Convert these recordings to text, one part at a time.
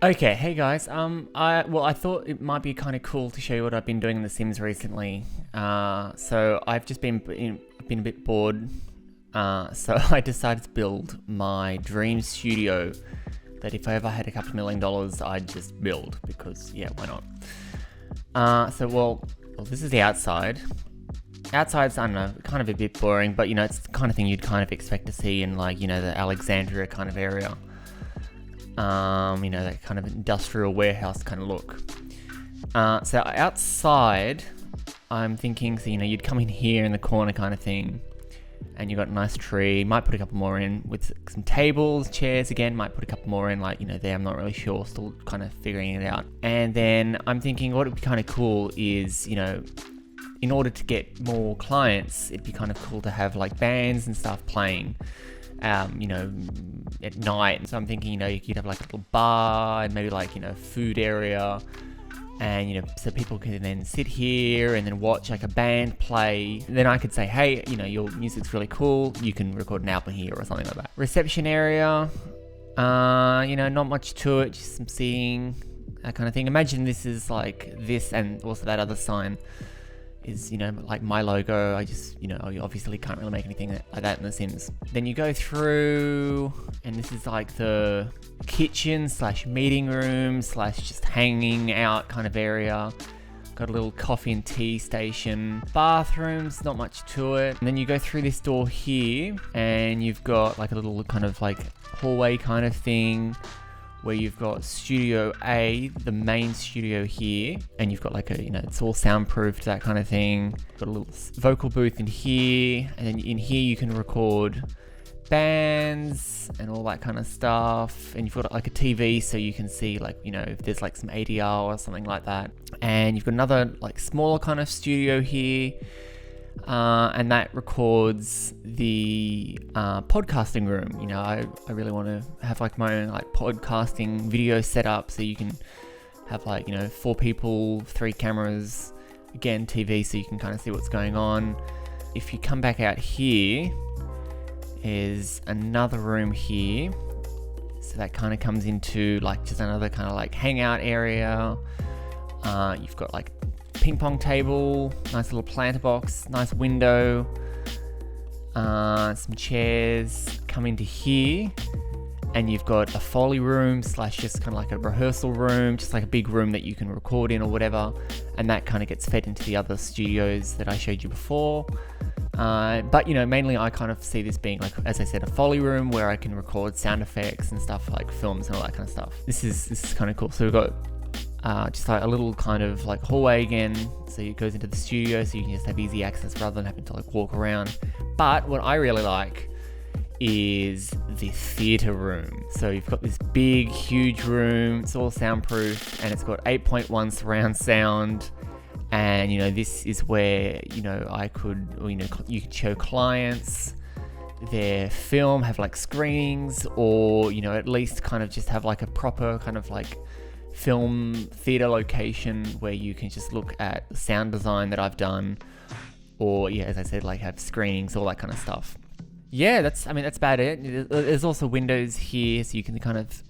Okay, hey guys. I thought it might be kind of cool to show you what I've been doing in The Sims recently. So I've just been a bit bored. So I decided to build my dream studio. That if I ever had a couple of $1 million, I'd just build because yeah, why not? Well, this is the outside. Outside's, I don't know, kind of a bit boring, but it's the kind of thing you'd kind of expect to see in like the Alexandria kind of area. That kind of industrial warehouse kind of look. So outside, I'm thinking, so, you'd come in here in the corner kind of thing, and you've got a nice tree. Might put a couple more in with some tables, chairs again. Might put a couple more in, there. I'm not really sure. Still kind of figuring it out. And then I'm thinking, what would be kind of cool is, in order to get more clients, it'd be kind of cool to have like bands and stuff playing. At night. So I'm thinking, you could have like a little bar and maybe like, food area. And, so people can then sit here and then watch like a band play. And then I could say, hey, your music's really cool. You can record an album here or something like that. Reception area, not much to it. Just some seating, that kind of thing. Imagine this is like this and also that other sign is, like my logo. I just, you obviously can't really make anything like that in The Sims. Then you go through, and this is like the kitchen / meeting room / just hanging out kind of area. Got a little coffee and tea station. Bathrooms, not much to it. And then you go through this door here, and you've got like a little kind of like hallway kind of thing, where you've got Studio A, the main studio here, and you've got like it's all soundproofed, that kind of thing. Got a little vocal booth in here, and then in here you can record bands and all that kind of stuff. And you've got like a TV so you can see like, if there's like some ADR or something like that. And you've got another like smaller kind of studio here. And that records the podcasting room. I really want to have like my own like podcasting video setup, so you can have like 4 people, 3 cameras, again TV, so you can kind of see what's going on. If you come back out here, is another room here, so that kind of comes into like just another kind of like hangout area. You've got like ping pong table, nice little planter box, nice window, some chairs. Come into here, and you've got a Foley room / just kind of like a rehearsal room, just like a big room that you can record in or whatever, and that kind of gets fed into the other studios that I showed you before. But mainly I kind of see this being like, as I said, a Foley room where I can record sound effects and stuff like films and all that kind of stuff. This is kind of cool. So we've got just like a little kind of like hallway again, so it goes into the studio, so you can just have easy access rather than having to like walk around. But what I really like is the theater room. So you've got this big, huge room. It's all soundproof, and it's got 8.1 surround sound. And this is where I could, you could show clients their film, have like screenings, or at least kind of just have like a proper kind of like film theater location where you can just look at the sound design that I've done, or as I said, like have screenings, all that kind of stuff. Yeah, that's about it. There's also windows here, so you can kind of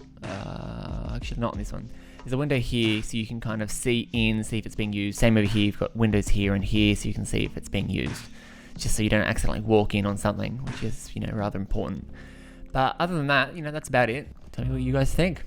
actually not on this one. There's a window here, so you can kind of see if it's being used. Same over here, you've got windows here and here, so you can see if it's being used, just so you don't accidentally walk in on something, which is rather important. But other than that, that's about it. Tell me what you guys think.